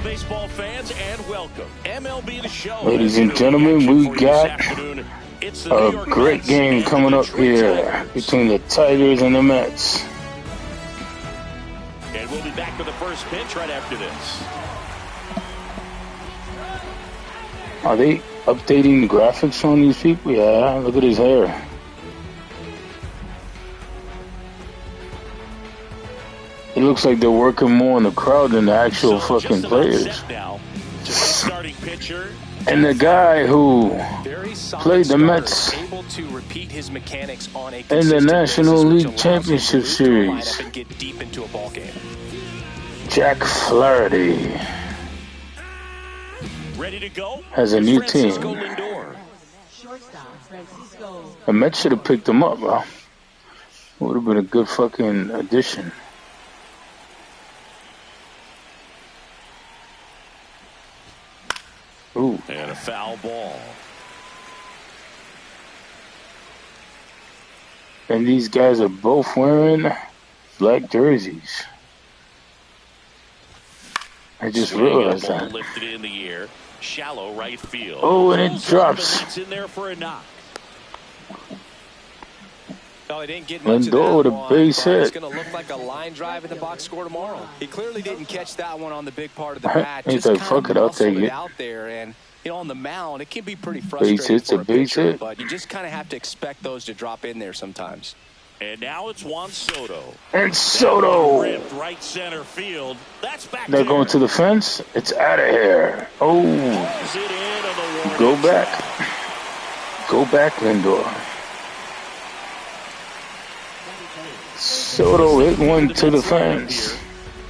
baseball fans, and welcome. MLB The Show. Ladies and gentlemen, we got a great game coming up here between the Tigers and the Mets. And we'll be back with the first pitch right after this. Are they updating the graphics on these people? Yeah, look at his hair. It looks like they're working more on the crowd than the actual fucking players. And the guy who played the Mets in the National League Championship Series, Jack Flaherty, has a new team. The Mets should have picked him up, bro. Would have been a good fucking addition. Ooh. And a foul ball. And these guys are both wearing black jerseys. I just realized that. Lifted in the air, shallow right field. Oh, and it drops. It's in there for a knock. No, he didn't get much Lindor with a base hit. It's going to look like a line drive in the box score tomorrow. He clearly didn't catch that one on the big part of the match. He's like, fuck it, I'll take it. Out there, and you know, on the mound, it can be pretty frustrating. Base hit's a base hit, but you just kind of have to expect those to drop in there sometimes. And now it's Juan Soto. And Soto. Ripped right center field. That's back. They're going to the fence. It's out of here. Oh, go back. Go back, Lindor. Soto hit one to the fence.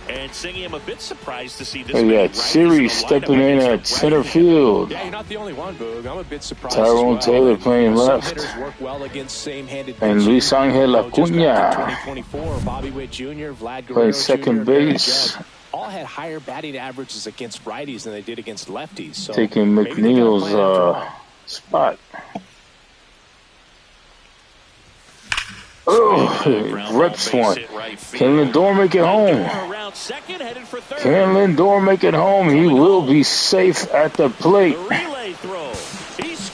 And Singy, I'm a bit surprised to see this. We got Siri stepping in at center field. Yeah, you're not the only one, Boog. I'm a bit surprised. Tyrone Taylor playing left. And Luis Angel Acuna playing second base. All had higher batting averages against righties than they did against lefties. So taking McNeil's spot. Oh, rips one. Can Lindor make it home? Can Lindor make it home? He will be safe at the plate.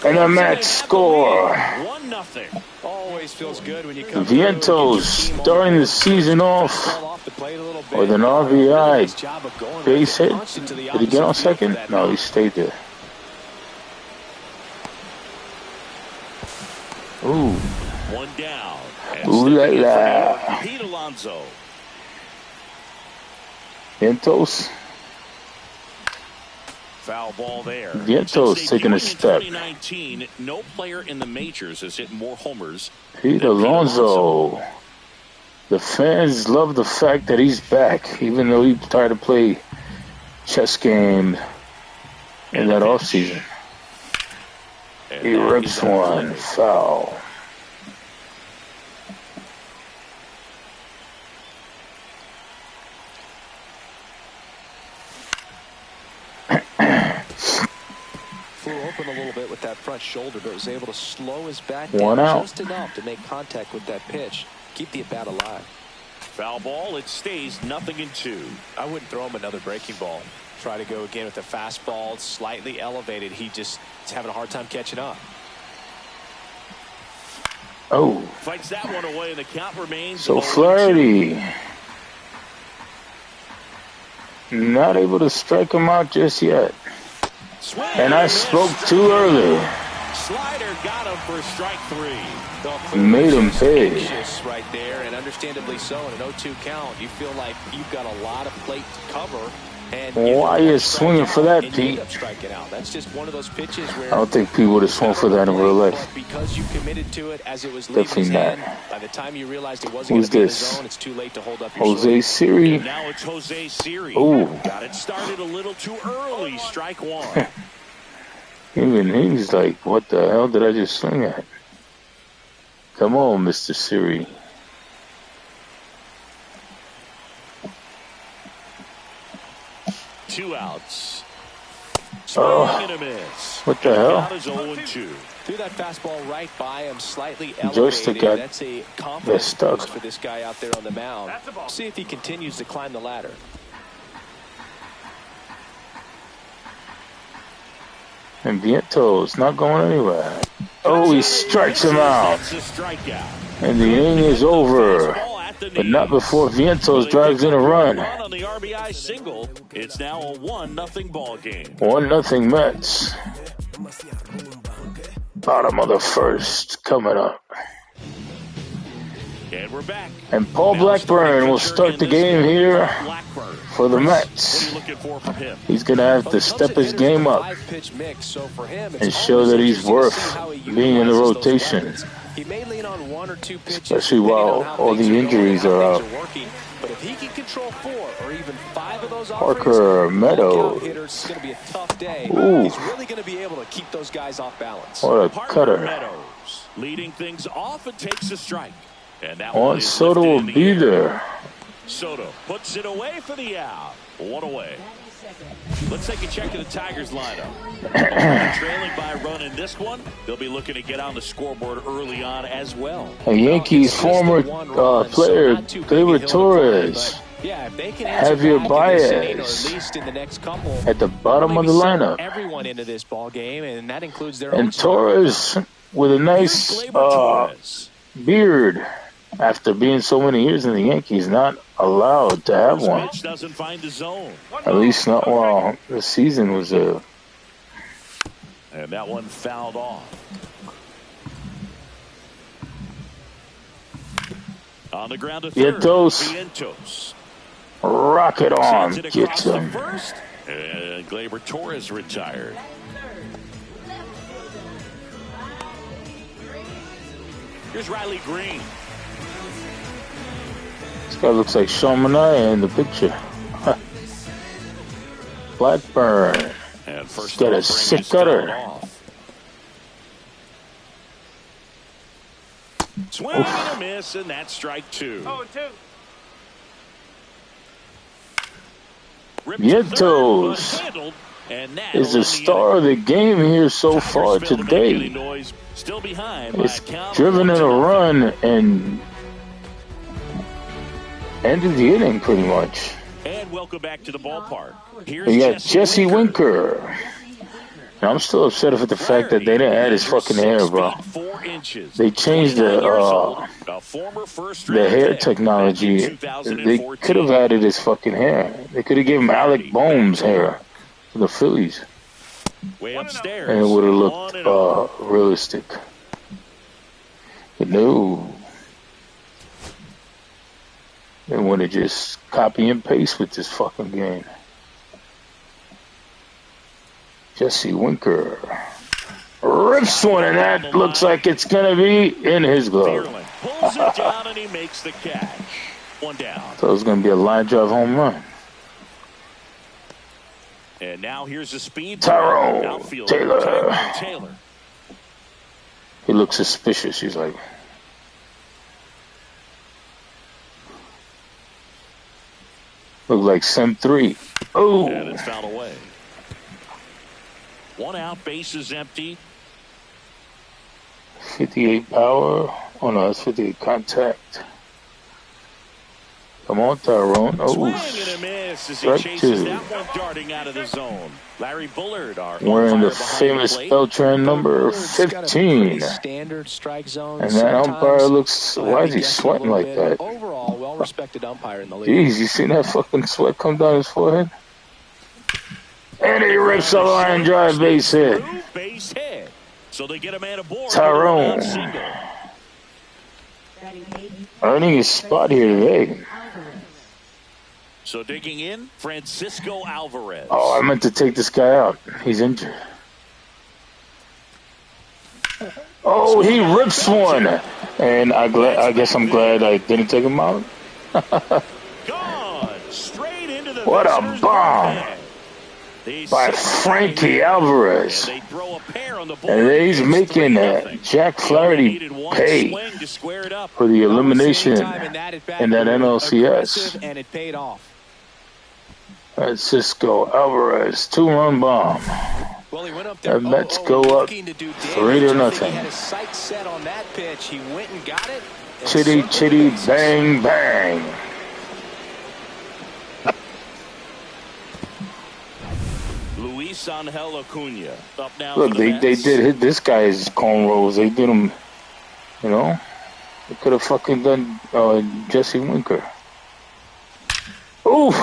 And the Mets score. Always feels good when you come. Vientos starting the season off with an RBI base hit. Did he get on second? No, he stayed there. Ooh. One down. Ooh la la. Vientos. Foul ball there. Vientos taking a step. 2019, no player in the majors has hit more homers. Pete Alonso. The fans love the fact that he's back, even though he tried to play chess game in that offseason. He rips one. Foul. Flew open a little bit with that front shoulder, but was able to slow his back down just enough to make contact with that pitch. Keep the at-bat alive. Foul ball, it stays 0-2. I wouldn't throw him another breaking ball. Try to go again with the fastball, slightly elevated. He just is having a hard time catching up. Oh. Fights that one away, and the count remains. So Flaherty not able to strike him out just yet. And I spoke too early. Slider got him for strike 3. Made him pay. Right there, and understandably so. In an 0-2 count, you feel like you've got a lot of plate to cover. And why are you swinging for that, Pete? That's just one of those pitches where I don't think Pete would have swung for that in real life. Because you committed to it as it was definitely not. By the time you realized it wasn't who's this? Zone, it's too late to hold up your Jose Siri. Now it's Jose Siri. Ooh. Got it started a little too early. Strike 1. Even he's like, what the hell did I just swing at? Come on, Mr. Siri. Two outs. Oh, what the hell? Threw that fastball right by him, slightly elevated. Joystick got That's a confidence stuck boost for this guy out there on the mound. See if he continues to climb the ladder. And Vientos not going anywhere. Oh, he strikes him out. And the inning is over. But not before Vientos drives in a run. On the RBI single, it's now a 1-0 ball game. 1-0 Mets. Bottom of the first coming up. And we're back. And Paul Blackburn will start the game here for the Mets. He's going to have to step his game up and show that he's worth being in the rotation. He may lean on 1 or 2 pitches, especially while all the injuries are out. But if he can control 4 or even 5 of those Parker Meadows. It's going to be a tough day. Ooh. He's really going to be able to keep those guys off balance. What a cutter. Meadows leading things off and takes a strike. And that Juan Soto will be there. Soto puts it away for the out. 1 away. Let's take a check of the Tigers lineup. Trailing by a run in this one. They'll be looking to get on the scoreboard early on as well. A Yankees former player, Gleyber Torres. Javier Baez at the bottom of the lineup. Everyone into this ball game, and that includes their and Torres with a nice beard. After being so many years in the Yankees, not allowed to have one. At least not while the season was and that one fouled off. On the ground to third. Vientos. Rocket on. Gets him. First, and Gleyber Torres retired. Here's Riley Green. This guy looks like Sean Manaea in the picture. Blackburn. And first got a sick cutter. Swing and a miss, and that's strike 2. 0-2. Vientos is the star of the game here so far today. It's driven in a run and ended the inning pretty much. And welcome back to the ballpark. We got Jesse Winker. Now, I'm still upset with the fact that they didn't add his fucking hair, bro. They changed the hair technology. They could have added his fucking hair. They could have given him Alec Bohm's hair for the Phillies. And it would have looked realistic. But no. They want to just copy and paste with this fucking game. Jesse Winker rips one, and that looks like it's going to be in his glove. Pulls it down, and he makes the catch. 1 down. So it was going to be a line drive home run. And now here's the speed. Tyrone Taylor. He looks suspicious. He's like... Look like Sim 3. Oh. And it's fouled away. 1 out, base is empty. 58 power. Oh no, that's 58 contact. Come on, Tyrone. Oh, swing and a miss as he chases that one darting out of the zone. Larry Bullard, wearing the famous Beltran number 15. Standard strike zone. And that umpire looks, why is he sweating like that? Overall, well-respected umpire in the league. Jeez, you seen that fucking sweat come down his forehead? And he rips a line drive base hit. So they get a man aboard. Tyrone earning his spot here today. So digging in, Francisco Alvarez. Oh, I meant to take this guy out. He's injured. Oh, he rips one. And I guess I'm glad I didn't take him out. Gone straight into the what a bomb by Frankie Alvarez. And he's making Jack Flaherty pay for the elimination in that NLCS. And it paid off. Francisco Alvarez, 2-run bomb. Well, he went up there. The Mets go up 3-0. He had his sights set on that pitch. He went and got it. Chitty, chitty, bang, bang. Luis Angel Acuna up now. Look, for the they Mets. did hit this guy's cornrows. They did him, you know. They could have fucking done Jesse Winker. Ooh,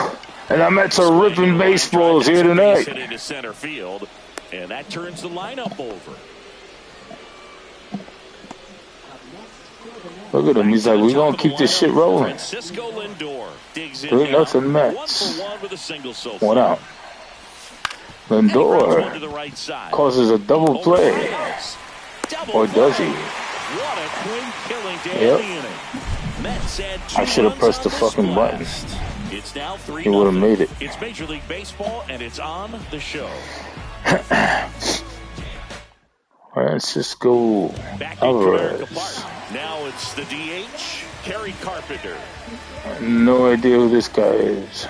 and the Mets are ripping baseballs here tonight. Hit into center field, and that turns the lineup over. Look at him. He's like, we're going to keep this shit rolling. 3-0 Mets. 1 out. Lindor causes a double play. Or does he? Yep. I should have pressed the fucking button. It's now 3-0. He would have made it. It's Major League Baseball, and it's on the show. Francisco Alvarez. Now it's the DH, Kerry Carpenter. No idea who this guy is.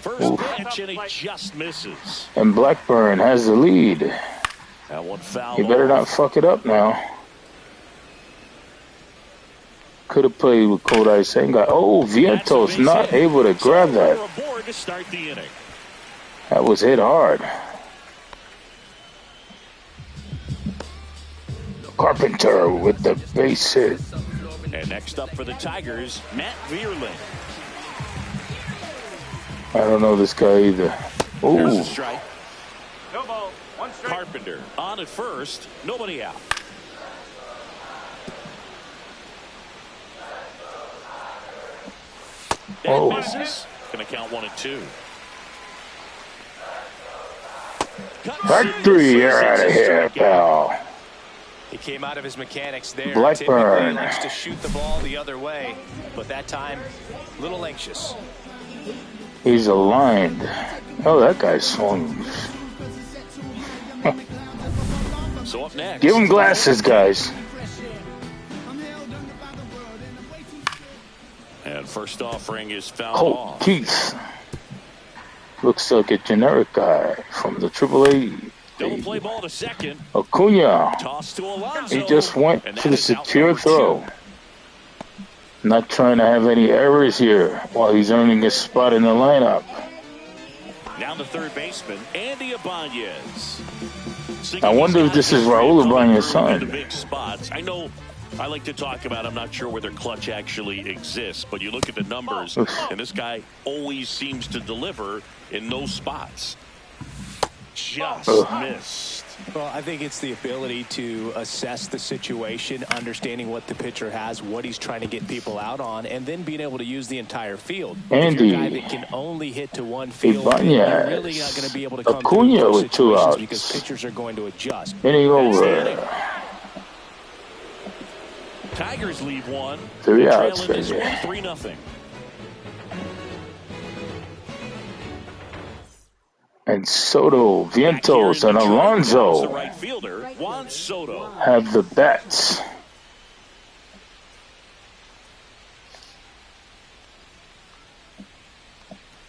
First pitch, and he just misses. And Blackburn has the lead. That one foul. He better not fuck it up now. Could have played with Kodai Senga. Oh, Vientos not able to grab that. That was hit hard. Carpenter with the base hit. And next up for the Tigers, Matt Vierling. I don't know this guy either. Ooh. Strike. No ball. One strike. Carpenter on at first. Nobody out. Oh. Gonna count 1 and 2. Factory, you're out of here, pal. He came out of his mechanics there. Blackburn. Typically likes to shoot the ball the other way, but that time, a little anxious. He's aligned. Oh, that guy swung. So up next. Give him glasses, guys. And first offering is fouled Colt off. Keith. Looks like a generic guy from the AAA. Double play ball to second. Acuna. Toss to Alonso. He just went And for that the is out secure number throw. 2. Not trying to have any errors here while he's earning a spot in the lineup. Now the third baseman, Andy Ibanez. I wonder if this is Raul Ibanez's son. The big spots. I know I like to talk about, I'm not sure whether clutch actually exists, but you look at the numbers, and this guy always seems to deliver in those spots. Just missed. Well, I think it's the ability to assess the situation, understanding what the pitcher has, what he's trying to get people out on, and then being able to use the entire field. Andy, if you're a guy that can only hit to one field, Ibanez, you're really not going to be able to come Acuna through with 2 outs. because pitchers are going to adjust. Inning over. Tigers lead 1. 3 outs, Trailing this baby. one 3-0. And Soto, Vientos, and Alonso right fielder, Juan Soto. have the bats.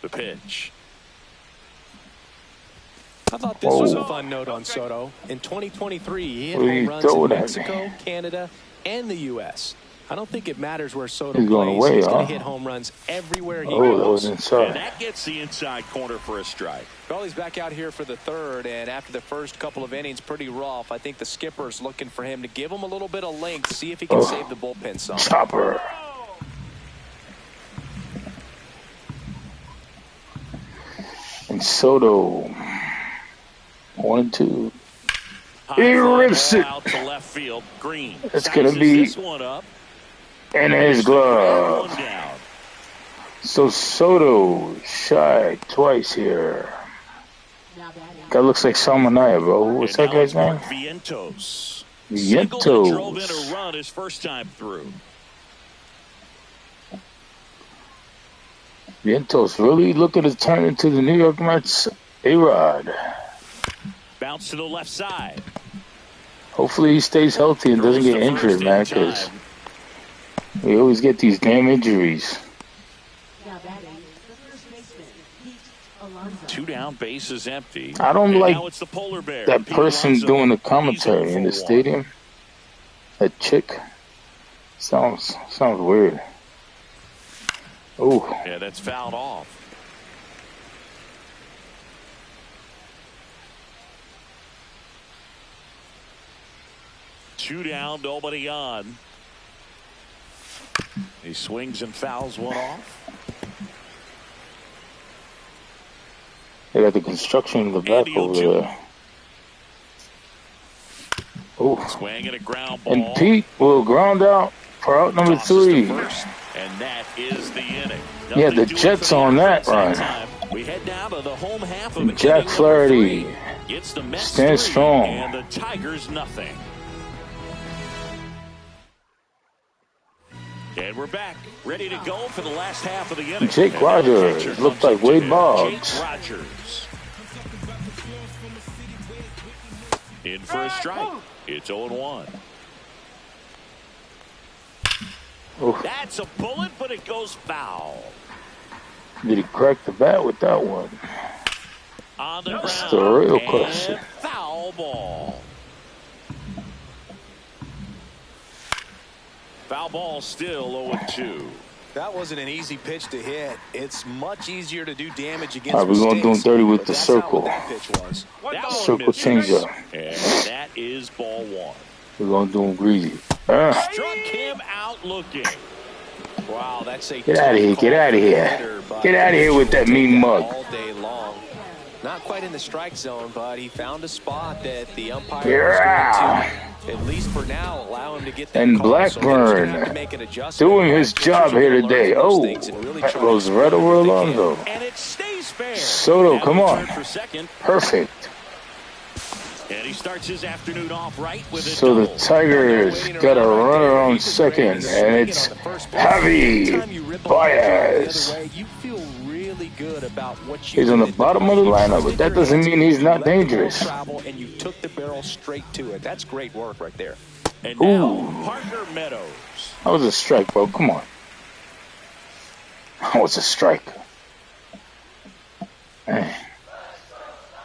The pitch. I thought this was a fun note on Soto. In 2023, he hit What are you home runs in throwing at Mexico, me? Canada, and the U.S. I don't think it matters where Soto He's going plays. away, He's huh? going to hit home runs everywhere he Oh, that goes. was And inside. that gets the inside corner for a strike. Well, he's back out here for the third, and after the first couple of innings, pretty rough. I think the skipper's looking for him to give him a little bit of length, see if he can save the bullpen some. Chopper. And Soto. 1 and 2. He rips it. Out to left field. Green. It's going to be this one up. in his glove. One down. So Soto shy twice here. That looks like Salmonaya, bro. What's that guy's name? Vientos. Singled and drove in Vientos. a run his first time through. Vientos really looking to turn into the New York Mets A-Rod. Bounce to the left side. Hopefully he stays healthy and doesn't get injured, man, because we always get these damn injuries. 2 down, bases empty. I don't And like now it's the polar bear. that Pete person Alonso. doing the commentary He's in the 0 for 1. stadium. That chick. Sounds weird. Oh, Yeah, that's fouled off. 2 down, nobody on. He swings and fouls one off. They got the construction in the back over there. Oh, swing and a ground ball. And Pete will ground out for out number 3. And that is the inning. Yeah, the Jets on that run. We head down to the home half of Jack Flaherty stands strong. And the Tigers nothing. And we're back, ready to go for the last half of the inning. Jake Rogers looked like Wade Boggs. Jake Rogers. In for a strike. It's 0-1. That's a bullet, but it goes foul. Did he crack the bat with that one? On the That's ground, the real question. Foul ball. Foul ball still 0-2. That wasn't an easy pitch to hit. It's much easier to do damage against All right, we're going to do him dirty with the circle. That pitch was. Circle changeup. And that is ball 1. We're going to do him greasy. Struck him out looking. Wow, that's a get out of here. Get out of here. Get out of here with that mean mug. All day long. Not quite in the strike zone, but he found a spot that the umpire was going to, at least for now, allow him to get that and call. Blackburn doing his job here today. Oh, that goes right over Alonso. And it stays fair. Soto, come on. Perfect. And he starts his afternoon off right with a so the Tigers got a runner on second, and it's Javi Baez. He's on the bottom of the lineup, but that doesn't mean he's not dangerous. And you took the barrel straight to it. That's great work right there. And now Parker Meadows. That was a strike, bro. Come on. That was a strike. Man.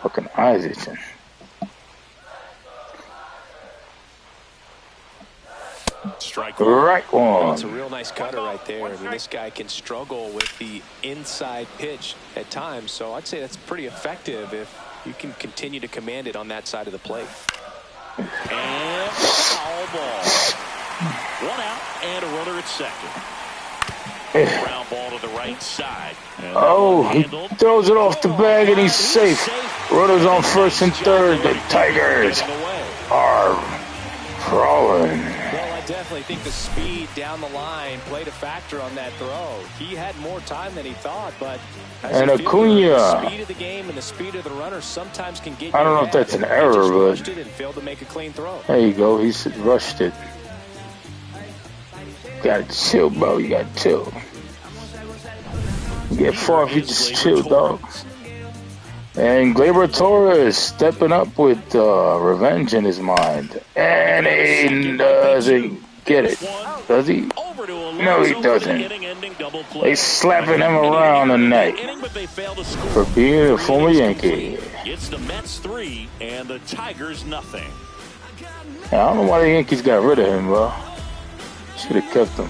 Fucking eyes itching. Strike right one. It's a real nice cutter right there. I mean, this guy can struggle with the inside pitch at times, so I'd say that's pretty effective if you can continue to command it on that side of the plate. And foul ball. 1 out and a runner at second. Ground ball to the right side. Oh, he throws it off the bag and he's safe. Runners on first and third. The Tigers are crawling. Well, I definitely think the speed down the line played a factor on that throw. He had more time than he thought, but and Acuna, the speed of the game and the speed of the runner sometimes can get you. I don't know if that's an error, but and failed to make a clean throw. There you go. He rushed it. You gotta chill, bro. You gotta chill. You get far if you just chill, dog. And Gleyber Torres stepping up with revenge in his mind. And he doesn't get it. Does he? No, he doesn't. They slapping him around the neck for being a former Yankee. It's the Mets 3 and the Tigers nothing. I don't know why the Yankees got rid of him, bro. Should have kept him.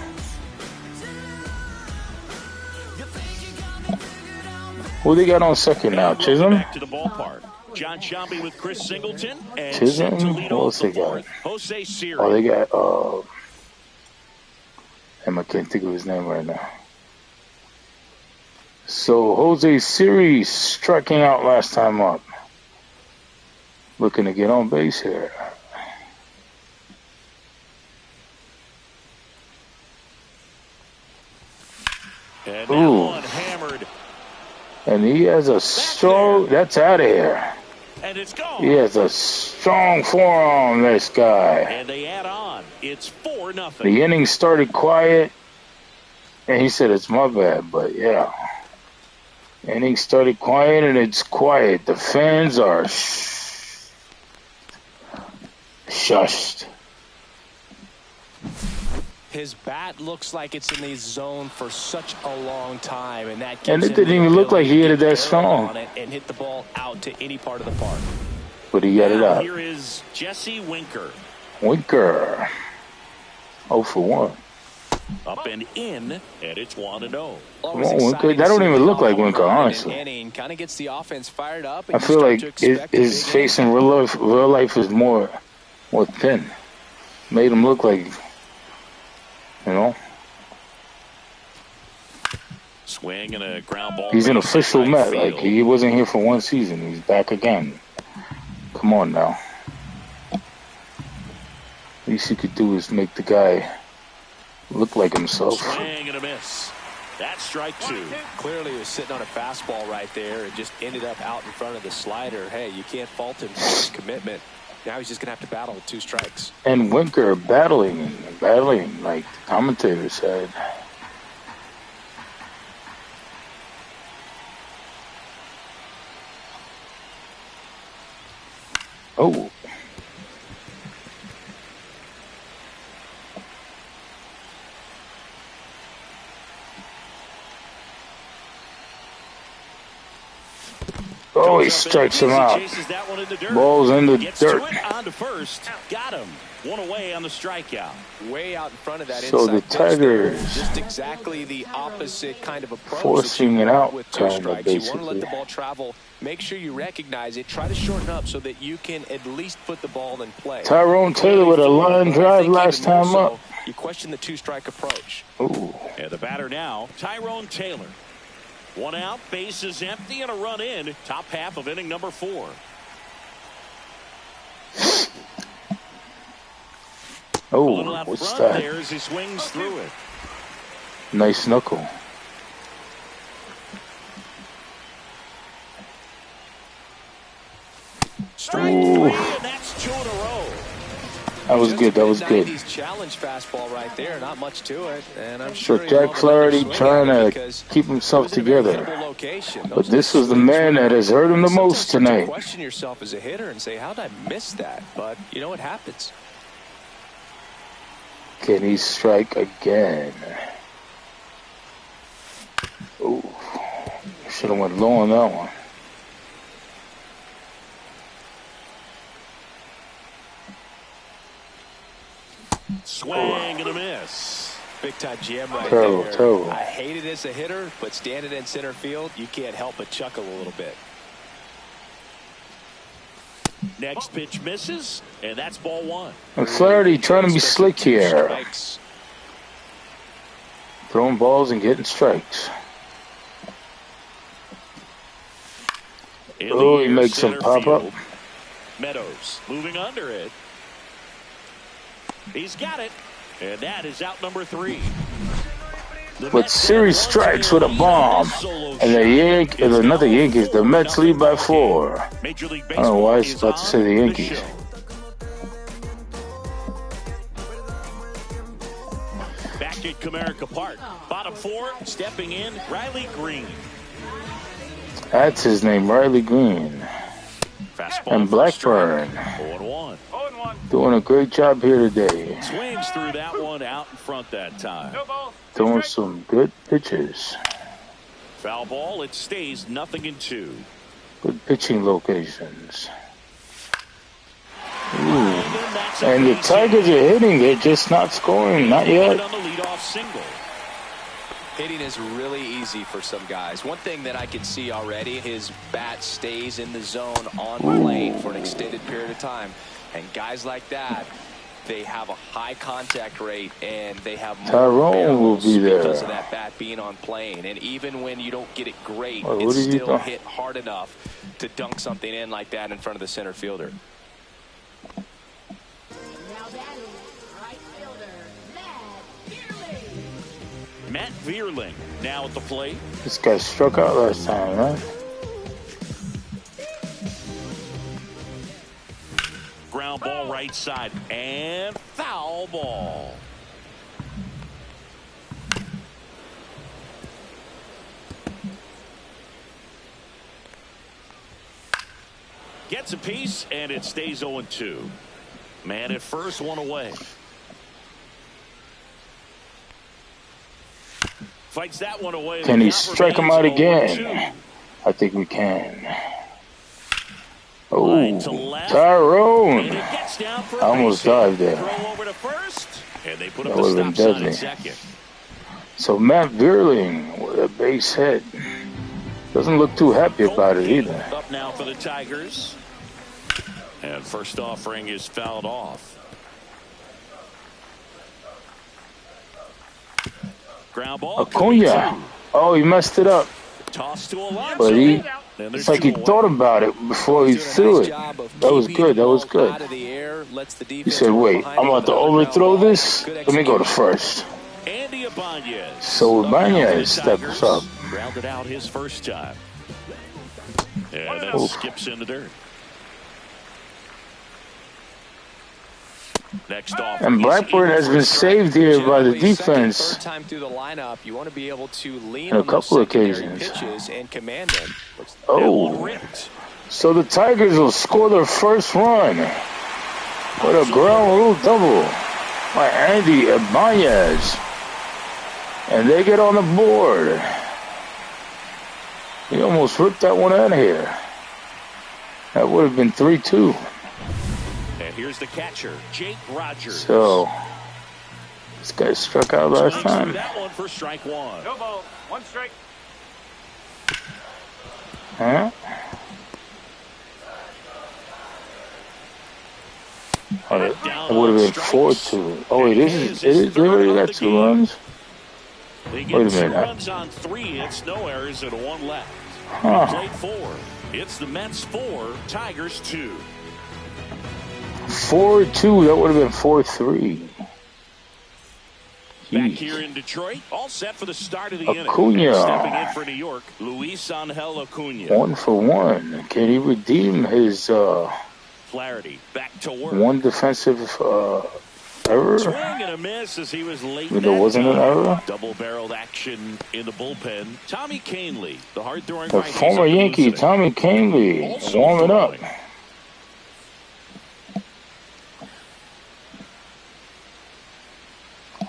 Who they got on second now? Chisholm? Back to the ballpark. John Shelby with Chris Singleton and Chisholm? What else they got? Jose Siri. Oh, they got I can't think of his name right now. So Jose Siri striking out last time up. Looking to get on base here. And that one hammered. And he has a strong, that's out of here. And it's gone. He has a strong forearm, this guy. And they add on. It's 4-0. The inning started quiet. And he said, it's my bad, but yeah. Inning started quiet and it's quiet. The fans are shushed. His bat looks like it's in the zone for such a long time, and that and it didn't even look like he hit it that strong. And hit the ball out to any part of the park. But he got it out. Here is Jesse Winker. Winker. 0 for 1. Up and in, and it's 1-0. Come on, Winker. That don't even look like Winker, honestly. Kind of gets the offense fired up. I feel like his face in real life is more thin. Made him look like, Swing and a ground ball. He's an official Met. Like, he wasn't here for one season. He's back again. Come on now. Least you could do is make the guy look like himself. Swing and a miss. That's strike 2. Clearly he was sitting on a fastball right there and just ended up out in front of the slider. Hey, you can't fault him for his commitment. Now he's just going to have to battle with 2 strikes. And Winker battling like the commentator said. Oh. Oh, he strikes him out. Ball's in the dirt. On to first. Got him. One away on the strikeout. Way out in front of that. So the Tigers just exactly the opposite kind of approach. Forcing it out with 2 kind of strikes. You want to basically. let the ball travel. Make sure you recognize it. Try to shorten up so that you can at least put the ball in play. Tyrone Taylor with a line drive last time up. You question the 2-strike approach. Ooh. And the batter now, Tyrone Taylor. 1 out, bases empty, and a run in. Top half of inning number 4. Oh, what's that? There as he swings through it. Nice knuckle. Strike Ooh. 3, and that's 2 in a row. That was good. That was good. Challenge fastball right there. Not much to it. And I'm So sure Jack Flaherty trying to keep himself together. But this was the man that has hurt him the most tonight. Question yourself as a hitter and say, how did I miss that? But you know what happens. Can he strike again? Ooh. Should have went low on that one. Swing and a miss. Big time jam right Terrible, there. terrible. I hate it as a hitter, but standing in center field, you can't help but chuckle a little bit. Next pitch misses, and that's ball 1. And Flaherty trying to be slick here. Throwing balls and getting strikes. Oh, he makes some pop up. Meadows moving under it. He's got it, and that is out number 3. With series strikes with a bomb, and the Yankees, the Mets lead by 4. I don't know why I was about to say the Yankees. Back at Comerica Park, bottom 4, stepping in, Riley Green. That's his name, Riley Green. Fastball and Blackburn. 0-1. Doing a great job here today. Swings through that one out in front that time. Throwing some good pitches. Foul ball, it stays 0-2. Good pitching locations. Ooh. And the Tigers are hitting, they're just not scoring, not yet. On the leadoff single. Hitting is really easy for some guys. One thing that I can see already, his bat stays in the zone on plane for an extended period of time. And guys like that, they have a high contact rate and they have more Tyrone will be there because of that bat being on plane. And even when you don't get it great, it's still hit hard enough to dunk something in like that in front of the center fielder. Matt Vierling now at the plate. This guy struck out last time, right? Ground ball right side and foul ball. Gets a piece and it stays 0-2. Man at first, 1 away. Fights that one away. Can he strike him out again? I think we can. Oh, Tyrone. I almost dived there. That would have been deadly. So Matt Vierling with a base hit. Doesn't look too happy about it either. Up now for the Tigers. And first offering is fouled off. Ground ball. Acuna. Oh, he messed it up. Toss to Alonso. But it's like he thought about it before he threw it. That was good. That was good. He said, wait, I'm about to overthrow this. Let me go to first. Andy Ibanez. So Ibanez steps up. Grounded out his first time. And that skips in the dirt. Next off, and Blackburn has been saved here by the defense time through the lineup. You want to be able to lean on a couple of occasions. Pitches and command them. Oh, so the Tigers will score their first run with a ground rule double by Andy Ibanez, and they get on the board. He almost ripped that one out of here. That would have been 3-2. And here's the catcher, Jake Rogers. So this guy struck out last time. That one for strike one. No ball, one strike. Huh? Oh, it would have been 4-2. Oh wait, they already got 2 runs? They Wait a get 2 minute. runs on 3. It's no errors and 1 left. Huh. Played 4. It's the Mets 4, Tigers 2. 4-2. That would have been 4-3. Back here in Detroit, all set for the start of the Acuna. inning. Stepping in for New York, Luis Angel Acuna. 1-for-1. Can he redeem his Flaherty back to work. 1 defensive error? Swing and a miss as he was late. There wasn't an error? Double-barreled action in the bullpen. Tommy Kahnle, the hard-throwing The right former Yankee, Tommy Kahnle, warming up.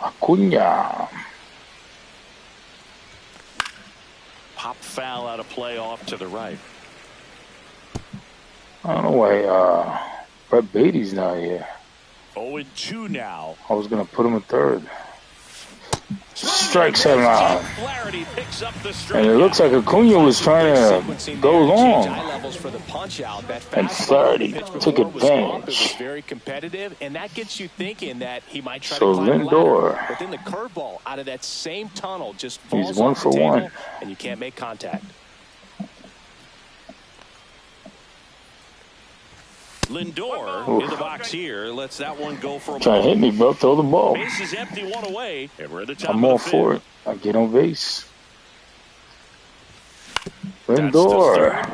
Acuna. Pop foul out of play off to the right. I don't know why Brett Beatty's not here. 0-2 now. I was going to put him at third. Strikes him out. And it looks like Acuna was trying to go long. And Flaherty took advantage. Very competitive, and that gets you thinking that he might try So to climb the Lindor. ladder, but then the curveball out of that same tunnel just falls He's 1 off for the table, 1. and you can't make contact. Lindor in the box here lets that one go for a Trying to hit me, bro. Throw the ball. Base is empty, 1 away, and we're at the top I'm of all the for it. I get on base. Lindor.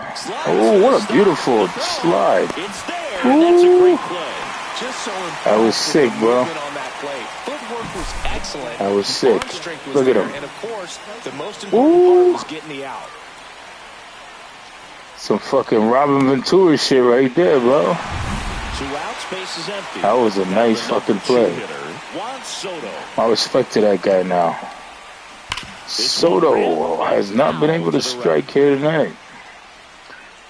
Oh, what a beautiful slide. It's there. That's a great play. Just so I was sick, bro. on that play. Footwork was excellent. I was sick. Arm strength was Look at there, him. And of course, the most important part was getting the out. Some fucking Robin Ventura shit right there, bro. 2 outs, base is empty. That was a nice fucking play. Juan Soto. I respect to that guy now. Soto has not been able to strike here tonight.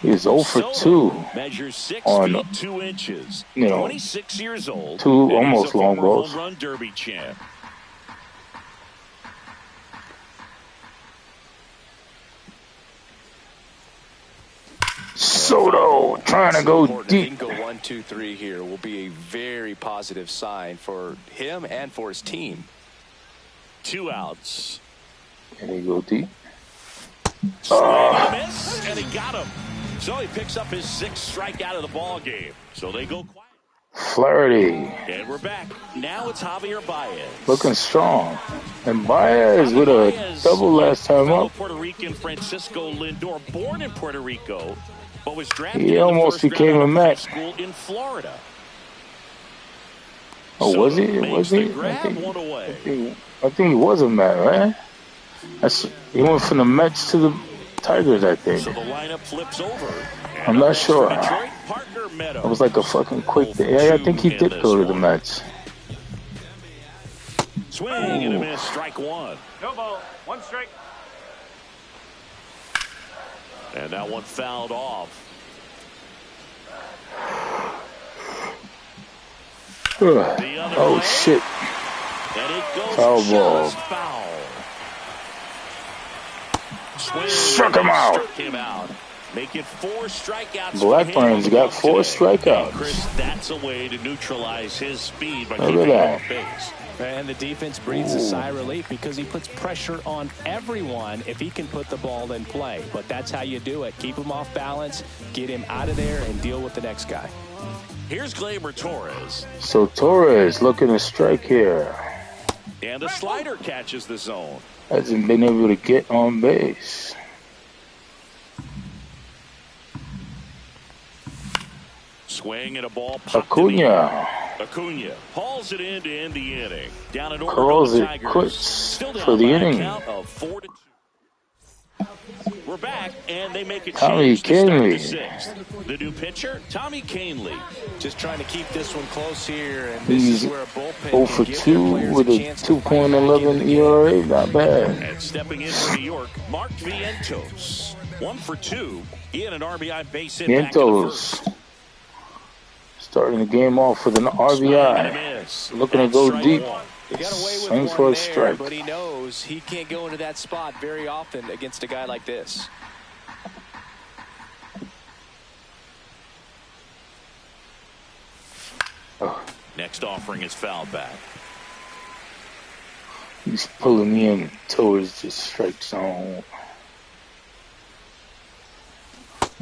He is 0 for 2 measures 6 on, feet 2 inches. 26 years old. 2 almost long balls. Home run derby champ. Soto trying to go deep. Go 1, 2, 3 here will be a very positive sign for him and for his team. 2 outs. Can he go deep? Swing and a miss, and he got him. So he picks up his 6th strikeout of the ball game. So they go quiet. Flaherty. And we're back. Now it's Javier Baez. Looking strong. And Baez with a double last time up. Puerto Rican Francisco Lindor, born in Puerto Rico, but was drafted He almost became a Met. school in Florida. Oh, was he? Was he? I think he was a Met, right? He went from the Mets to the Tigers, I think. So the lineup flips over. I'm not sure. Detroit, It was like a fucking quick thing. Yeah, I think he did go to the Mets. Swing and a miss, strike 1. No ball, 1 strike. And that one fouled off. Oh shit. And it goes Foul ball. just foul. Struck him out. Struck him out. Making 4 strikeouts. Blackburn's got 4 strikeouts. And Chris, that's a way to neutralize his speed by Look keeping at him that. off base. And the defense breathes a sigh of relief because he puts pressure on everyone if he can put the ball in play. But that's how you do it. Keep him off balance, get him out of there, and deal with the next guy. Here's Gleyber Torres. So Torres looking to strike here. And the slider catches the zone. Hasn't been able to get on base. Swing and a ball. Acuna. Acuna hauls it in to end the inning. Down in order, Calls the it Tigers. quits Still down for the by a inning. count of 4-2. We're back, and they make a Tommy change to start the Kahnle. sixth. The new pitcher, Tommy Kahnle. Just trying to keep this one close here. And He's this is where a bullpen 0 can for give 2 their with a players chance to fight back into 2.11 the game. ERA. Not bad. And stepping in for New York, Mark Vientos. 1 for 2. He had an RBI base hit back in the first. Vientos starting the game off with an RBI. Looking to go deep. He got away with Swings one for a there, strike. but he knows he can't go into that spot very often against a guy like this. Next offering is fouled back. He's pulling me in towards the strike zone.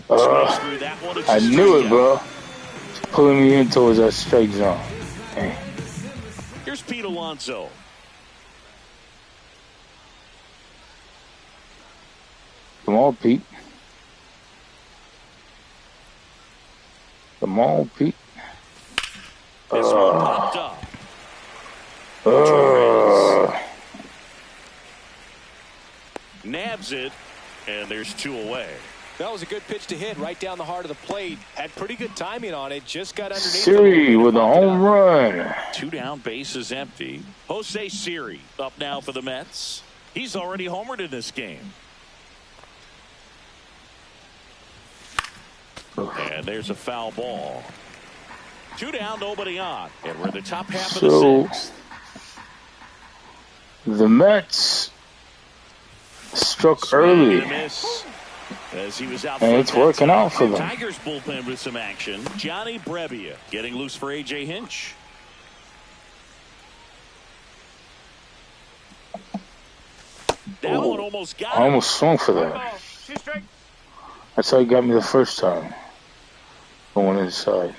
Swings through that one. It's I a knew it, strikeout. bro. He's pulling me in towards that strike zone. Dang. Here's Pete Alonso. Come on, Pete. Come on, Pete. This one popped up. Nabs it, and there's 2 away. That was a good pitch to hit right down the heart of the plate. Had pretty good timing on it. Just got underneath. Siri with a home run. 2 down, bases empty. Jose Siri up now for the Mets. He's already homered in this game. And there's a foul ball. 2 down, nobody on. And we're in the top half of the sixth. The Mets struck Swing early. and a miss as he was out And front it's that working time. out for them. Tigers bullpen with some action. Johnny Brebbia getting loose for A.J. Hinch. That one almost got I him. almost swung for that. 2 strike. That's how he got me the first time. Going inside.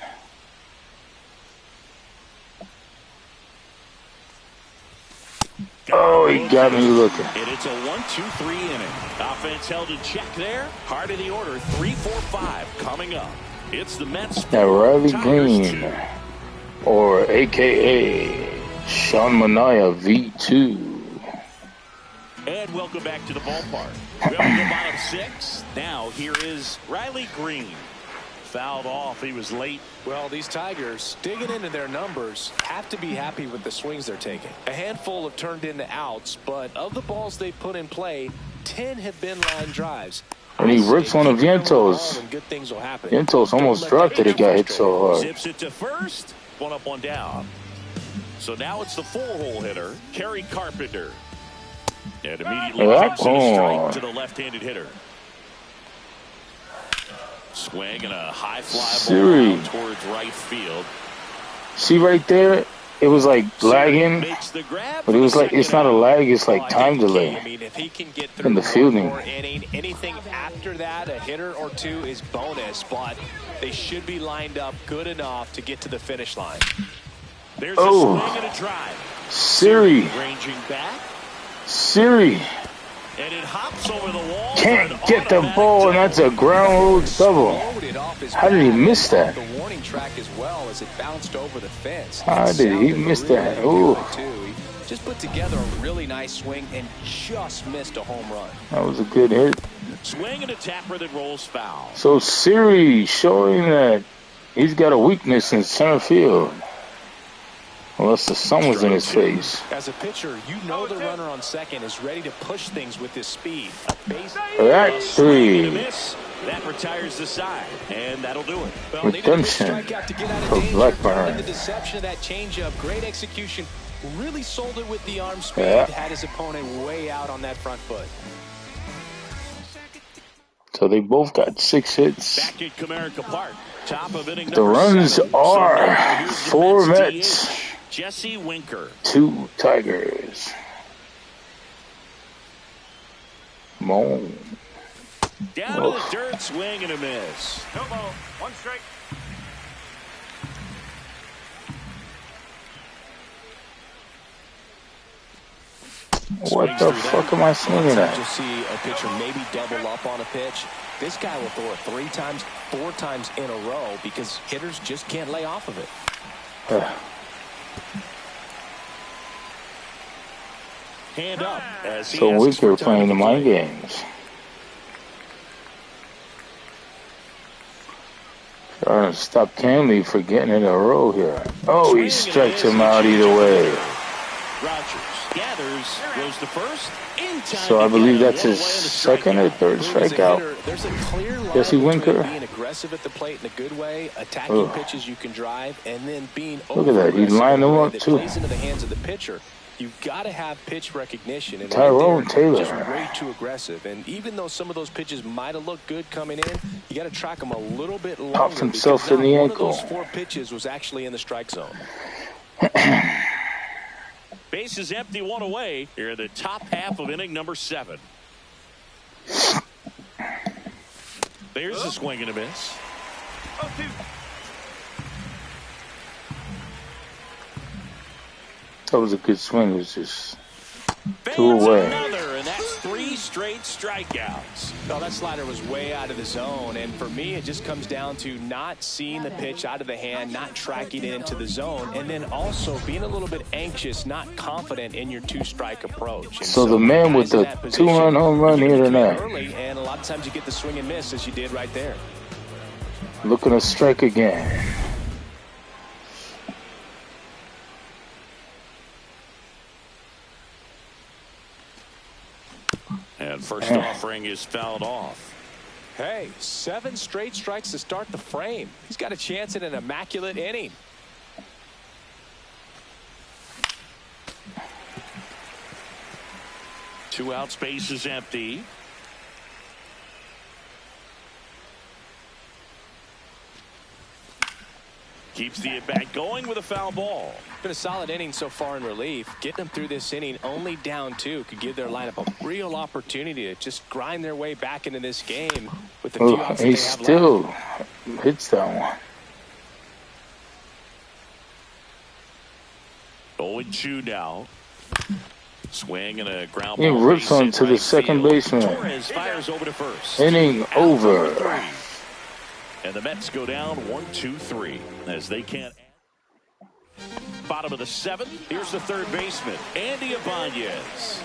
Oh, he got me looking. And it's a 1-2-3 inning. Offense held in check there. Heart of the order, 3-4-5 coming up. It's the Mets. Now Riley Tigers Green, 2. or AKA Sean Manaea V2. And welcome back to the ballpark. We have the bottom 6. Now here is Riley Green. Fouled off. He was late. Well, these Tigers, digging into their numbers, have to be happy with the swings they're taking. A handful have turned into outs, but of the balls they put in play, 10 have been line drives. And he rips one of Vientos. And good things will happen. Vientos almost dropped it. He got hit so hard. Zips it to first. 1 up, 1 down. So now it's the 4-hole hitter, Kerry Carpenter. And immediately chips in a strike to the left-handed hitter. Swing and a high fly ball out towards right field. See right there? It was like lagging. Makes the grab, But it was like, it's not a lag, it's like time I delay mean, if he can get in through the fielding. one more inning, anything after that, a hitter or 2 is bonus, but they should be lined up good enough to get to the finish line. There's a swing and a drive. Siri. Ranging back. Siri. And it hops over the wall. Can't get the ball, and that's a ground rule double. How did he miss that? The warning track as well as it bounced over the fence. How did he miss that? Ooh. He just put together a really nice swing and just missed a home run. That was a good hit. Swing and a tapper that rolls foul. So Siri showing that he's got a weakness in center field. Unless the sun was in his face. As a pitcher, you know the runner on second is ready to push things with his speed. That 3. That retires the side, and that'll do it. Well, Redemption for Blackburn. The deception of that changeup, great execution, really sold it with the arm speed. Yeah. Had his opponent way out on that front foot. So they both got 6 hits. Back at Comerica Park, top of inning The runs 7. are So here's the 4 Mets Mets, DH. Jesse Winker. 2 Tigers. Moan. Down to the dirt, swing and a miss. No ball. 1 strike. What the fuck am I swinging You'll at? see a pitcher maybe double up on a pitch. This guy will throw it 3 times, 4 times in a row because hitters just can't lay off of it. Hand up. As he So asks Winker for time playing at the the mind plate. games. Trying to stop Canley for getting in a row here. Oh, he strikes him out either way. Rogers gathers, goes to first. In time So I to believe get that's one his away on the second or strikeout. third As a hitter, strikeout. there's a clear line Jesse between Winker. being aggressive at the plate in a good way, attacking Ugh. pitches you can drive, and then being Look at that. He over-aggressive lined in a them way up, that too. plays into the hands of the pitcher. You've got to have pitch recognition. And Tyrone right there, Taylor. just way too aggressive. And even though some of those pitches might have looked good coming in, you got to track them a little bit longer. Popped himself because in the not ankle. One of those 4 pitches was actually in the strike zone. Bases empty, 1 away. Here in the top half of inning number 7. There's a swing and a miss. 0-2. That was a good swing. It was just 2 Fans away. another, and that's 3 straight strikeouts. No, that slider was way out of the zone, and for me, it just comes down to not seeing the pitch out of the hand, not tracking it into the zone, and then also being a little bit anxious, not confident in your 2-strike approach. And So the man with guys in the that position, 2-run home run you here can come in tonight. early, and a lot of times you get the swing and miss as you did right there. Looking to strike again. And first offering is fouled off. Hey, 7 straight strikes to start the frame. He's got a chance at an immaculate inning. Two out, space is empty. Keeps the at-bat going with a foul ball. Been a solid inning so far in relief. Getting them through this inning only down 2 could give their lineup a real opportunity to just grind their way back into this game with the few Oh, outs that he they have still left. hits that one. 0-2 now. Swing and a ground He ball. rips base hit onto the right second field. baseman. Torres fires over to first. Inning Out number over. 3. And the Mets go down 1-2-3 as they can't. Bottom of the 7th. Here's the third baseman, Andy Ibanez.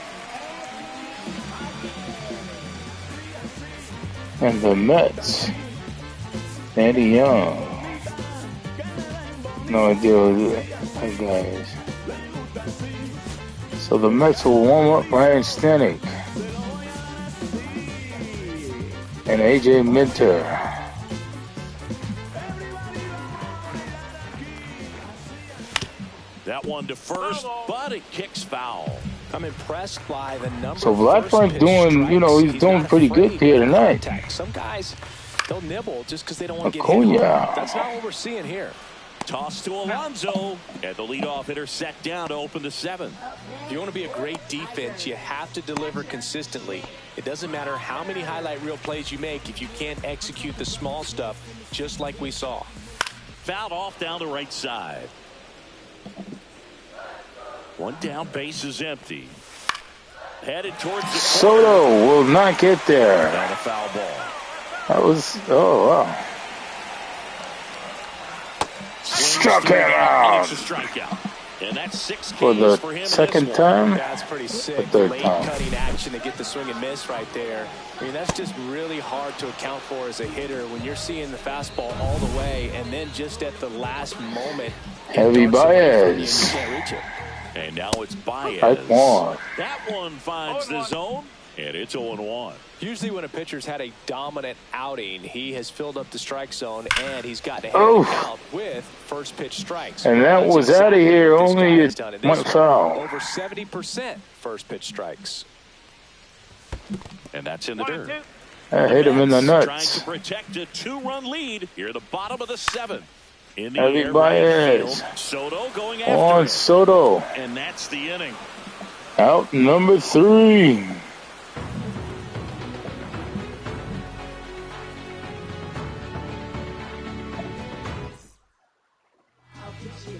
And the Mets. Andy Young. No idea who that guy is. So the Mets will warm up Ryan Stanek and AJ Minter. That one to first, but it kicks foul. I'm impressed by the number So of Blackburn first pitch doing, you know, strikes. he's doing not pretty good afraid here of tonight. contact. Some guys, they'll nibble just because they don't want to get Acuna. hit hard. That's not what we're seeing here. Toss to Alonso, and the leadoff hitter set down to open the 7th. If you want to be a great defense, you have to deliver consistently. It doesn't matter how many highlight reel plays you make if you can't execute the small stuff, just like we saw. Fouled off down the right side. One down, base is empty. Headed towards the Soto will not get there. down a foul ball. That was, oh wow. Struck him out. It's a strikeout. And that's 6 For Ks the for him in second this one. time. That's pretty sick. The third Late time. cutting action to get the swing and miss right there. I mean, that's just really hard to account for as a hitter when you're seeing the fastball all the way and then just at the last moment. it Heavy darts away from you and Baez. You can't reach it. And now it's Baez. Strike one. That one finds the 0-1. zone, and it's 0-1. Usually when a pitcher's had a dominant outing, he has filled up the strike zone and he's got to hand Oof. it out with first pitch strikes. And that That's was outta exactly here. what this Only guy it has done in this went one. foul. Over 70% first pitch strikes. And that's in the dirt. 1-2. I hit him in the Mets Trying nuts. to protect a 2-run lead here at the bottom of the 7th. In the Javi air, right Baez. field. Soto going after On it. Soto. And that's the inning. Out number 3.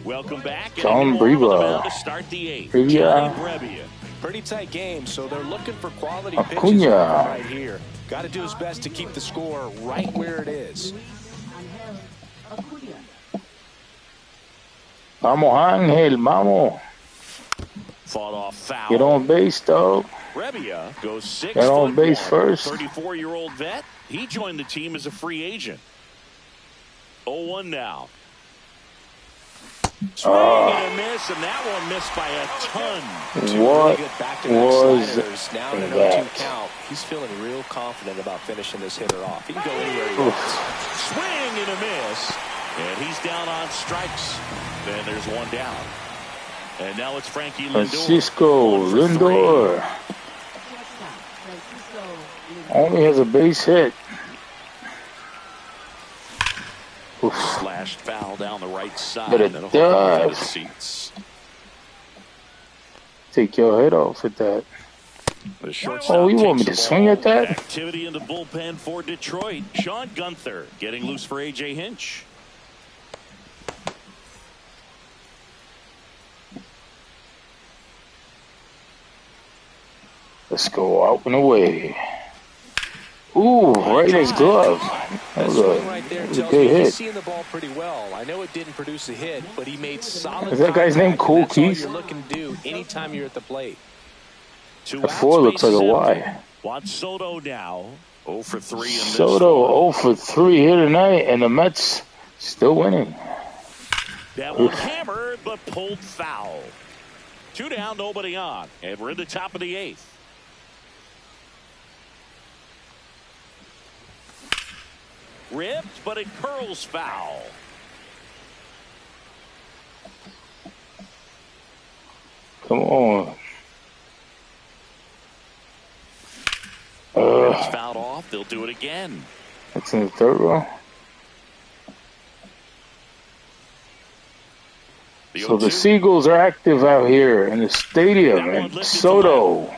Welcome back. John And a new arm on the Breva. mound to start the 8th. Breva. Johnny Brebbia. Pretty tight game, so they're looking for quality Acuna. pitches right here. Got to do his best to keep the score right where it is. Vamos, Angel. Vamos. Fought off foul. Get on base, dog. Brebbia goes 6 Get on foot base one. first. 34-year-old vet. He joined the team as a free agent. 0-1 now. Swing and a miss, and that one missed by a ton. What Really good back-to-back was sliders. Now in an 0-2 that? count. He's feeling real confident about finishing this hitter off. He can go anywhere he wants. Swing and a miss. And he's down on strikes. Then there's one down. And now it's Frankie Lindor. Francisco 1 for Lindor. Only has a base hit. Oof. Slashed foul down the right side. But it That'll hold him to the does. seats. Take your head off at that. The shortstop Oh, you want me takes to the swing ball. at that? Activity in the bullpen for Detroit. Sean Gunther getting loose for A.J. Hinch. Let's go out and away. Ooh, right in his glove. That was swing right there a tells good me he's hit. seeing the ball pretty well. I know it didn't produce a hit, but he made solid. Is that guy's name contact, Cool and that's all Keith? you're looking to do anytime you're at the plate. The 4 looks like a Y. Juan Soto now 0 for 3 in this Soto one. 0 for 3 here tonight, and the Mets still winning. That one hammered, but pulled foul. 2 down, nobody on. And we're in the top of the 8th. Ripped, but it curls foul. Come on. It's fouled off. They'll do it again. That's in the 3rd row. So the Seagulls are active out here in the stadium, and Soto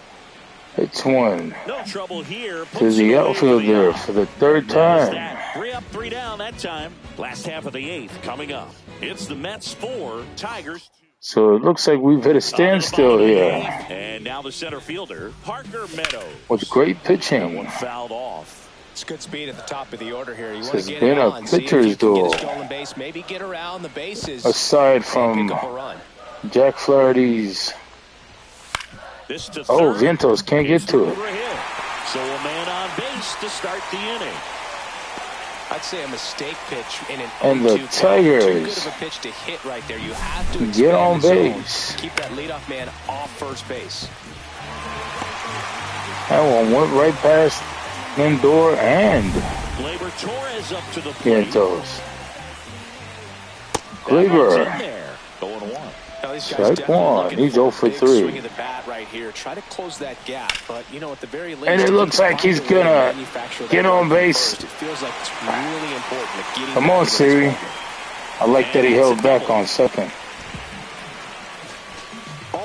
hits one No trouble here. to the outfielder for the 3rd time. 3 up, 3 down that time. Last half of the 8th coming up. It's the Mets 4, Tigers 2. So it looks like we've hit a standstill here And now the center fielder, Parker Meadows. with great That one pitching. fouled off. It's good speed at the top of the order here. You want has to get been it a on, see if pitcher's you can get duel. a stolen base, maybe get around the bases, Aside and from pick up a run. Jack Flaherty's. This to Oh, third. Vientos can't get It's to it. for a hit. So a man on base to start the inning. I'd say a mistake pitch in an And the 0-2 count. Tigers Too good of a pitch to hit right there. You have to get expand on the zone. base. Keep that leadoff man off first base. That one went right past Lindor and Gleyber Torres up to the plate. Vientos. That one's in Gleyber, there. 0-1. Now, these guys strike definitely one. looking He's for a 0 for big 3. swing of the bat right here. Try to close that gap, but you know at the very least, And it if looks you like he's find a way to gonna manufacture that get on run base. first, it feels like it's really important to getting Come back on, to the Siri. ball game. I like that he held back on second.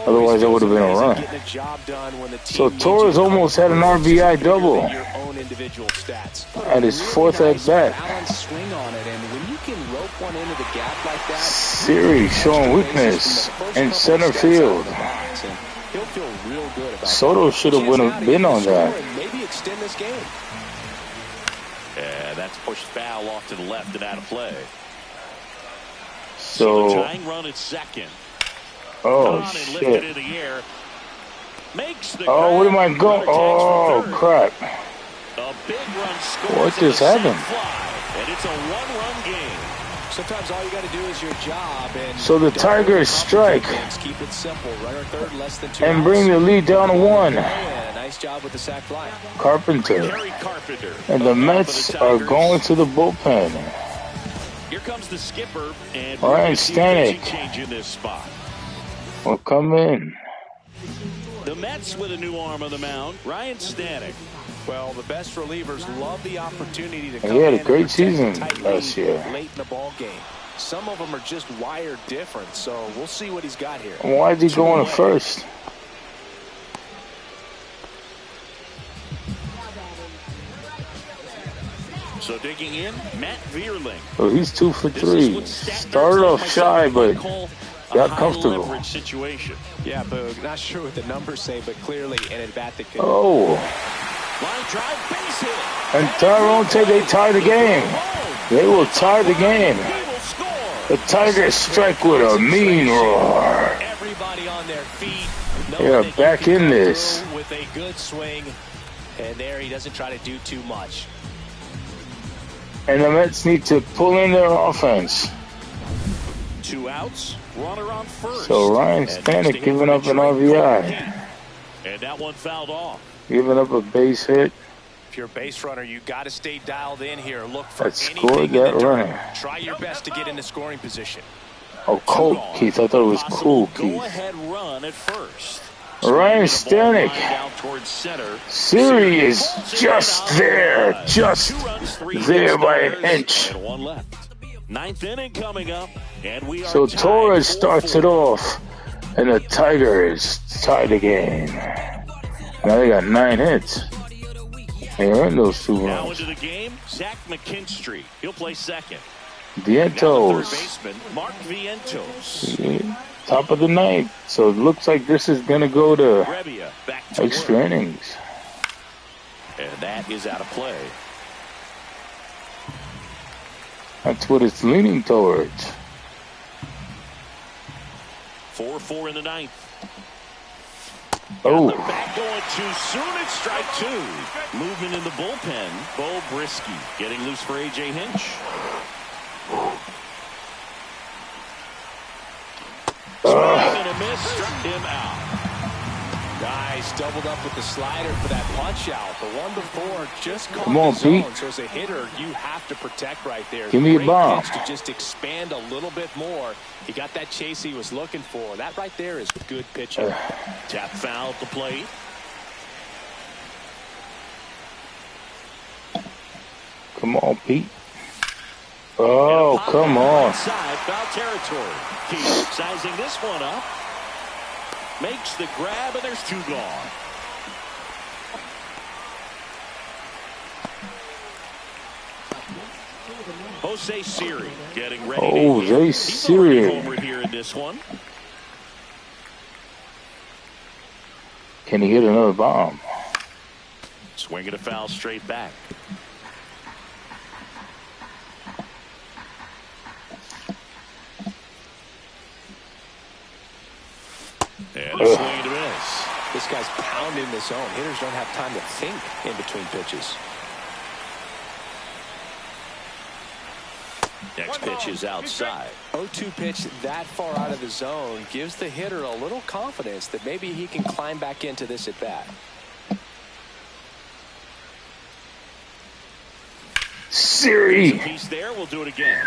Otherwise, that would have been a run. Getting a job done when the team So needs Torres you. almost had an RBI Bigger than double your own individual stats. Put a at his really 4th nice at bat. balanced swing on it, and when you can rope one into the gap like that, Siri showing weakness in center field. he'll feel real good about Soto should have been on that. and maybe extend this game. And that's pushed foul off to the left and out of play. So, tying run at second. oh On and lifted in shit. the air. Makes the Oh, what am I grab. going? Runner tags Oh for third. crap! A big run scores. What on just a sac happened? fly, and it's a one-run game. Sometimes all you got to do is your job. And So the don't Tigers overcomplicate strike things. Keep it simple. Runner third, less than 2 and bring outs. the lead down to 1. And a nice job with the sac fly. Carpenter Terry Carpenter. and the up Mets for the are Tigers. going to the bullpen. Here comes the skipper, and Ryan we're gonna see a pitching Stanek change in this spot. will come in. The Mets with a new arm on the mound, Ryan Stanek. Well, the best relievers love the opportunity to And come he had a in and great protect season the tight last lead year. late in the ball game. Some of them are just wired different, so we'll see what he's got here. Why is he going to first? So digging in, Matt Vierling. Oh, he's 2 for 3. Started off shy, but got comfortable. Situation. Yeah, Boog, not sure what the numbers say, but clearly an at-bat that could... Oh. Line drive, base hit. And Tyrone said they tie the game. They will tie the game. The Tigers strike with a mean roar. Everybody on their feet. Yeah, back in this. With a good swing. And there he doesn't try to do too much. And the Mets need to pull in their offense. 2 outs, runner on first. So Ryan Stanek giving up an RBI. And that one fouled off. Giving up a base hit. If you're a base runner, you got to stay dialed in here. Look for That scored that runner. Try your best to get into scoring position. Oh, Colt Keith. I thought it was Cool Keith. Go ahead run at first. Ryan Stanek. Siri is just there by an inch. And 1 left. 9th inning coming up, and we are So Torres starts it off, and the Tigers tie the game. Now they got 9 hits. They earned those 2 Now runs. into the game, Zach McKinstry. He'll play second. Vientos. Third baseman, Mark Vientos. Top of the 9th. So it looks like this is going to go to Rebia back to extra work. innings. And that is out of play. That's what it's leaning towards. 4-4 in the 9th. Oh. They're back going too soon. It's strike 2. Movement in the bullpen. Bo Brisky getting loose for A.J. Hinch. Swing and a miss. Struck him out. Guys doubled up with the slider for that punch out. The one before just caught Come on, the zone. Pete. So as a hitter, you have to protect right there. Give me a Great bomb. pitch to just expand a little bit more. He got that chase he was looking for. That right there is good pitching. Tap foul at the plate. Come on, Pete. Oh, come on. Inside foul territory. Keith sizing this one up. Makes the grab, and there's 2 gone. Jose Siri getting ready. Oh, Jose Siri. Over here in this one. Can he hit another bomb? Swinging a foul straight back. And a swing and a miss. This guy's pounding the zone. Hitters don't have time to think in between pitches. Next pitch is outside. 0-2 pitch that far out of the zone gives the hitter a little confidence that maybe he can climb back into this at bat. Siri. Piece there. We'll do it again.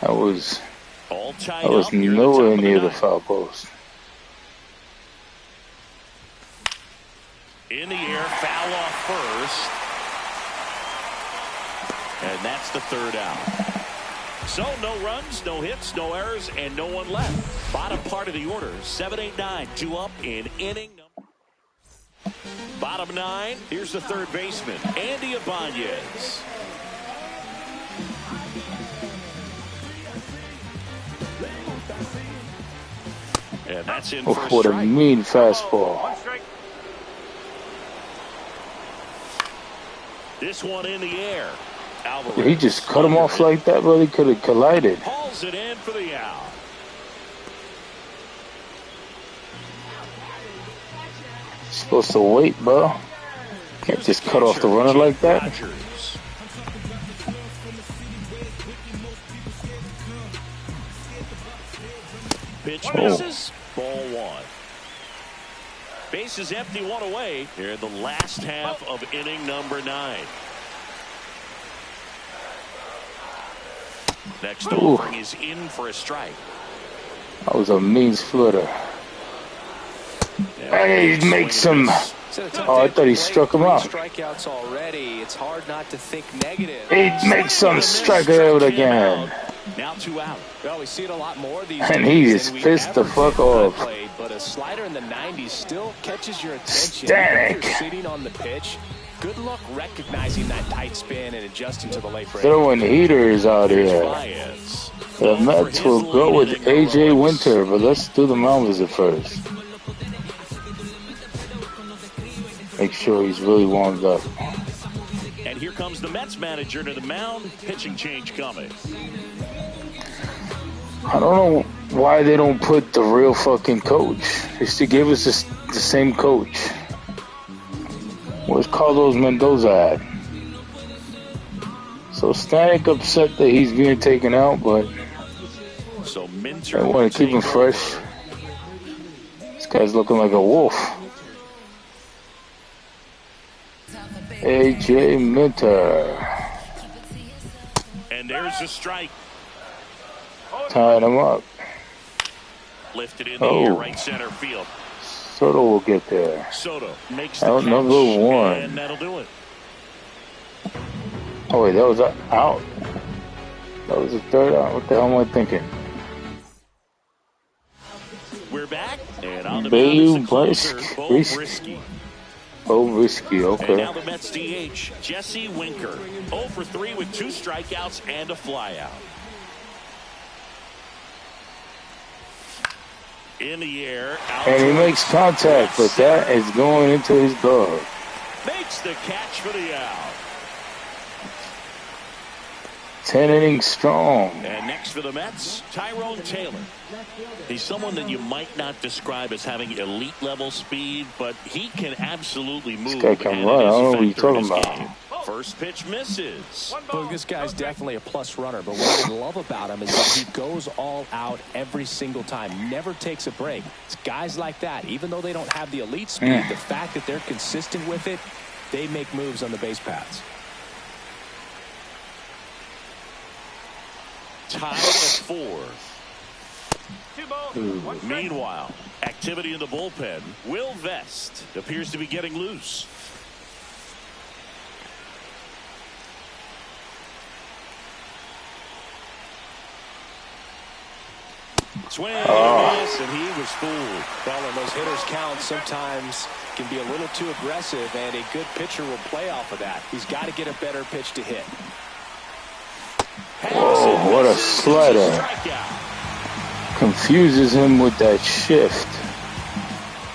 That was All tied nowhere up. near the foul post. In the air, foul off first. And that's the 3rd out. So no runs, no hits, no errors, and no one left. Bottom part of the order, 7, 8, 9, 2 up in inning number. Bottom 9, here's the 3rd baseman, Andy Ibanez. And that's in Oh, for a what a strike. mean fastball. 1 strike. This one in the air. Did he just cut him off like that, bro? He could have collided. Hauls it in for the out. Supposed to wait, bro. Can't just cut off the runner like that. Rogers. Pitch misses. Ball 1. Base is empty, 1 away here in the last half of inning number 9. Next offering is in for a strike. That was a mean splitter. Hey, he makes some. Oh, I thought he struck him out. Strikeouts already. It's hard not to think negative. He makes some strike out again. Now 2 out. Well, we see it a lot more these And days. he is than we pissed the ever fuck did when I off. played, but a slider in the 90s still catches your attention. Static. Even if you're sitting on the pitch, good luck recognizing that tight spin and adjusting to the late break. Throwing heaters out Here's here. Baez. The Mets will go with AJ Winter, but let's do the mound visit first. Make sure he's really warmed up. And here comes the Mets manager to the mound. Pitching change coming. I don't know why they don't put the real fucking coach. They still give us the same coach. Where's Carlos Mendoza at? So Stanek upset that he's being taken out, but So Minter I want to keep him fresh. This guy's looking like a wolf. AJ Minter. And there's a strike. Tying him up. Lifted in the air, right center field. Soto will get there. Soto makes the Out catch, number 1. and that'll do it. Oh wait, that was out. That was the 3rd out. What the hell am I thinking? We're back, and on the Bayu mound is the closer, Bo Brisk. Brisky. Oh, risky. And Okay. now the Mets DH, Jesse Winker. 0 for 3 with 2 strikeouts and a flyout. In the air. Out And he to makes contact, but that is going into his glove. makes the catch for the out. 10 innings strong. And next for the Mets, Tyrone Taylor. He's someone that you might not describe as having elite level speed, but he can absolutely move. guy can and run. it I is don't know a what you're factor in talking his about. game. First pitch misses. Well, this guy's definitely a plus runner, but what I love about him is that he goes all out every single time, never takes a break. It's guys like that, even though they don't have the elite speed, the fact that they're consistent with it, they make moves on the base paths. Tied at 4. 2 balls, 1 strike. Meanwhile, activity in the bullpen. Will Vest appears to be getting loose. Swing and a miss, and he was fooled. Well, and those hitters count sometimes can be a little too aggressive, and a good pitcher will play off of that. He's got to get a better pitch to hit. Whoa, what a slider. Strikeout. Confuses him with that shift.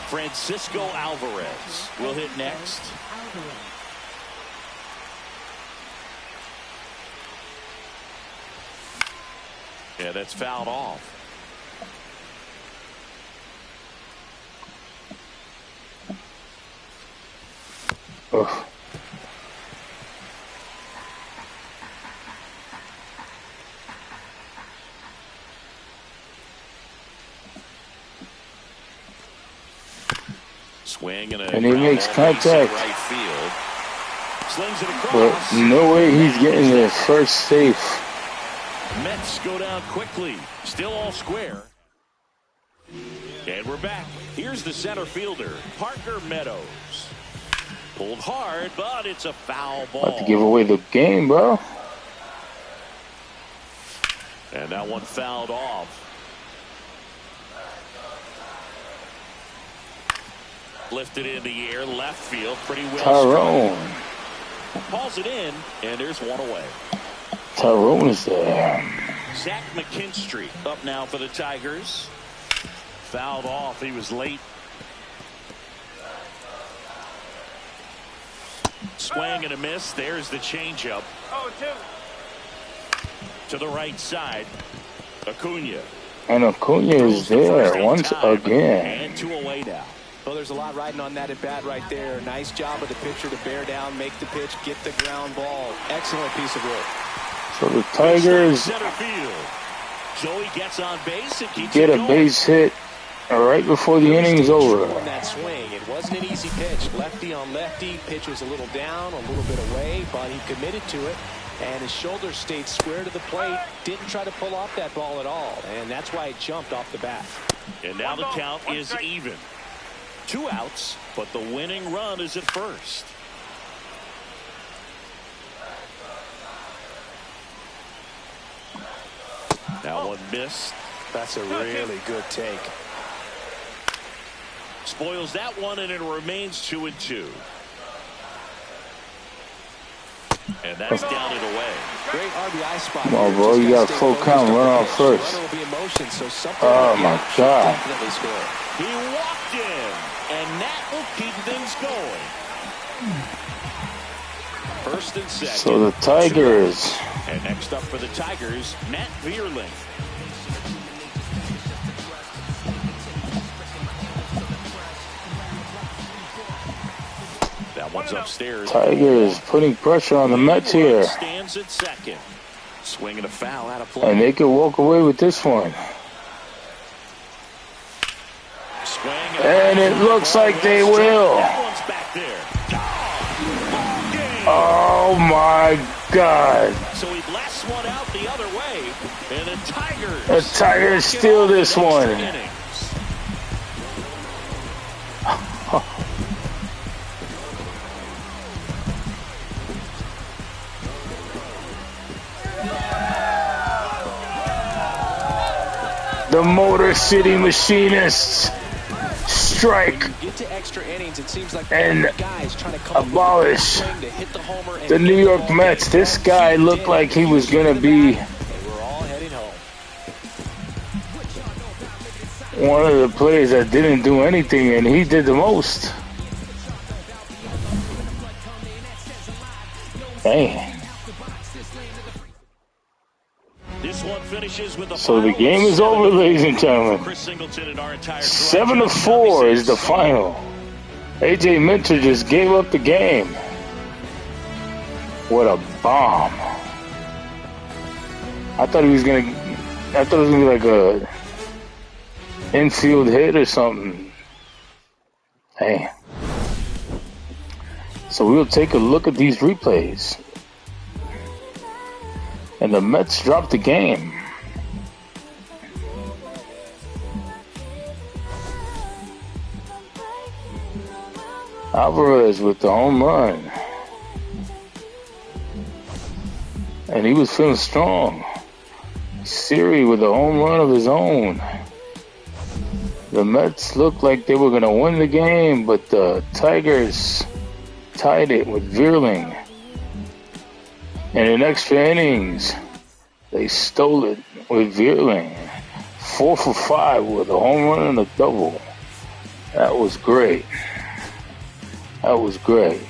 Francisco Alvarez will hit next. Yeah, that's fouled off. Ugh. Swing and And he makes contact. right field. Slings it But across. no way he's getting there first safe. Mets go down quickly. Still all square. And we're back. Here's the center fielder, Parker Meadows. Pulled hard, but it's a foul ball. About to give away the game, bro. And that one fouled off. Lifted in the air, left field, pretty well Tyrone. struck. Pulls it in, and there's one away. Tyrone is there. Zach McKinstry up now for the Tigers. Fouled off. He was late. Swing and a miss. There's the changeup. 0-2. To the right side. Acuna. And Acuna is there once again. And 2 away now. Well, there's a lot riding on that at bat right there. Nice job of the pitcher to bear down, make the pitch, get the ground ball. Excellent piece of work. So the Tigers Center field. Joey gets on base and keeps get it a going. base hit right before the inning's over. On that swing, it wasn't an easy pitch. Lefty on lefty, pitch was a little down, a little bit away, but he committed to it, and his shoulder stayed square to the plate. Didn't try to pull off that ball at all, and that's why it jumped off the bat. And now the count is even. 2 outs, but the winning run is at first. That one missed. That's a really good take. Spoils that one, and it remains 2-2. And that's down and away. Great RBI spot. Come on, bro. You got a full count. Run off first. Oh, my God. He walked in, and that will keep things going. First and second. So the Tigers. And next up for the Tigers, Matt Vierling. That one's upstairs. Tigers putting pressure on the Mets here. Stands at second. Swinging a foul out of play. And they could walk away with this one. And it looks like they will. That one's back there. Oh my God. So he blasts one out the other way. And the Tigers steal this one. The Motor City Machinists strike and abolish the New York Mets. This guy looked like he was going to be one of the players that didn't do anything, and he did the most. Dang. So the game is over, ladies and gentlemen. 7-4 is the final. AJ Minter just gave up the game. What a bomb! I thought it was gonna be like a infield hit or something. Hey. So we'll take a look at these replays. And the Mets dropped the game. Alvarez with the home run. And he was feeling strong. Siri with a home run of his own. The Mets looked like they were going to win the game, but the Tigers tied it with Vierling. And in extra innings, they stole it with Vierling. 4 for 5 with a home run and a double. That was great. That was great.